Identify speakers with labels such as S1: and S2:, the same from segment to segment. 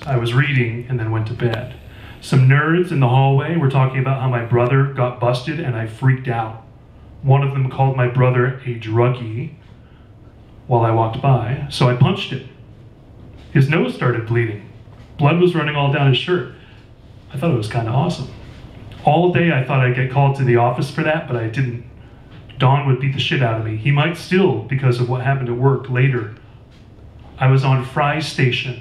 S1: I was reading and then went to bed. Some nerds in the hallway were talking about how my brother got busted and I freaked out. One of them called my brother a druggie while I walked by, so I punched him. His nose started bleeding. Blood was running all down his shirt. I thought it was kind of awesome. All day I thought I'd get called to the office for that, but I didn't. Don would beat the shit out of me. He might still, because of what happened at work later. I was on Fry's station.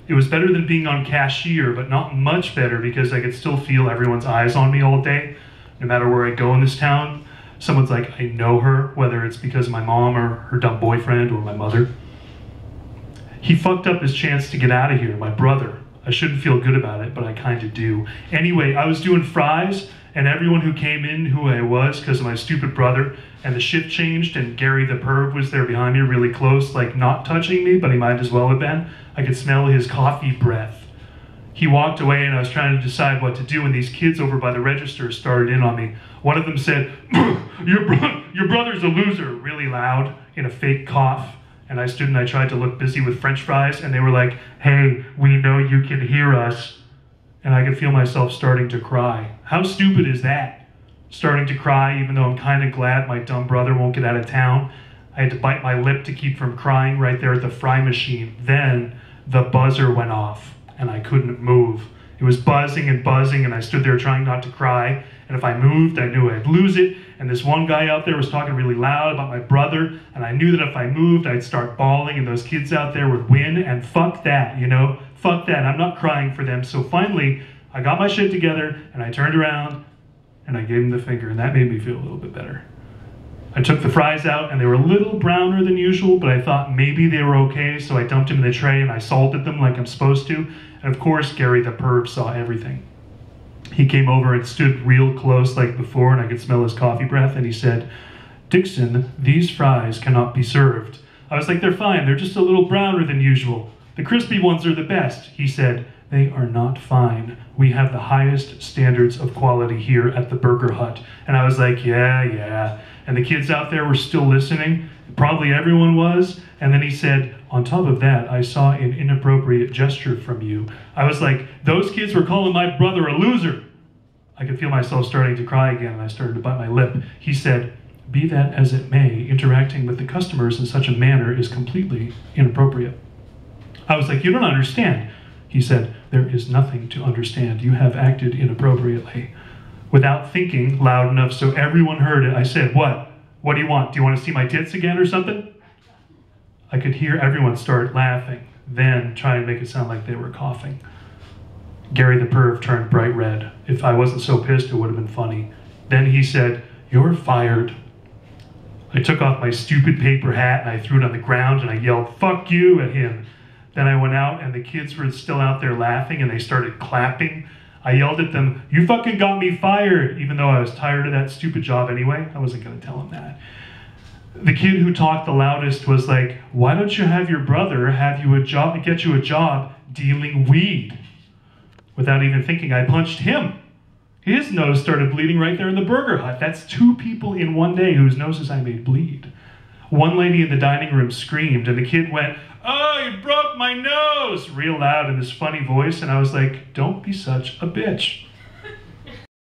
S1: It was better than being on cashier, but not much better because I could still feel everyone's eyes on me all day. No matter where I go in this town, someone's like, I know her, whether it's because of my mom or her dumb boyfriend or my mother. He fucked up his chance to get out of here, my brother. I shouldn't feel good about it, but I kind of do. Anyway, I was doing Fry's, and everyone who came in who I was because of my stupid brother, and the shift changed, and Gary the perv was there behind me really close, like not touching me, but he might as well have been. I could smell his coffee breath. He walked away, and I was trying to decide what to do, and these kids over by the register started in on me. One of them said, your brother's a loser, really loud, in a fake cough. And I stood and I tried to look busy with French fries, and they were like, hey, we know you can hear us. And I could feel myself starting to cry. How stupid is that? Starting to cry even though I'm kind of glad my dumb brother won't get out of town. I had to bite my lip to keep from crying right there at the fry machine. Then the buzzer went off and I couldn't move. It was buzzing and buzzing, and I stood there trying not to cry. And if I moved, I knew I'd lose it. And this one guy out there was talking really loud about my brother, and I knew that if I moved, I'd start bawling, and those kids out there would win, and fuck that, you know? Fuck that, I'm not crying for them. So finally, I got my shit together, and I turned around, and I gave him the finger, and that made me feel a little bit better. I took the fries out, and they were a little browner than usual, but I thought maybe they were okay, so I dumped them in the tray, and I salted them like I'm supposed to. And of course, Gary the perv saw everything. He came over and stood real close like before, and I could smell his coffee breath, and he said, Dixon, these fries cannot be served. I was like, they're fine, they're just a little browner than usual. The crispy ones are the best. He said, they are not fine. We have the highest standards of quality here at the Burger Hut. And I was like, yeah. And the kids out there were still listening. Probably everyone was. And then he said, on top of that, I saw an inappropriate gesture from you. I was like, those kids were calling my brother a loser. I could feel myself starting to cry again, and I started to bite my lip. He said, be that as it may, interacting with the customers in such a manner is completely inappropriate. I was like, you don't understand. He said, there is nothing to understand. You have acted inappropriately. Without thinking loud enough so everyone heard it, I said, what? What do you want? Do you want to see my tits again or something? I could hear everyone start laughing, then try and make it sound like they were coughing. Gary the perv turned bright red. If I wasn't so pissed, it would have been funny. Then he said, you're fired. I took off my stupid paper hat and I threw it on the ground and I yelled, fuck you, at him. Then I went out and the kids were still out there laughing and they started clapping. I yelled at them, you fucking got me fired, even though I was tired of that stupid job anyway. I wasn't going to tell him that. The kid who talked the loudest was like, why don't you have your brother get you a job dealing weed? Without even thinking, I punched him. His nose started bleeding right there in the Burger Hut. That's 2 people in one day whose noses I made bleed. One lady in the dining room screamed, and the kid went, oh, you broke my nose, real loud in this funny voice, and I was like, don't be such a bitch.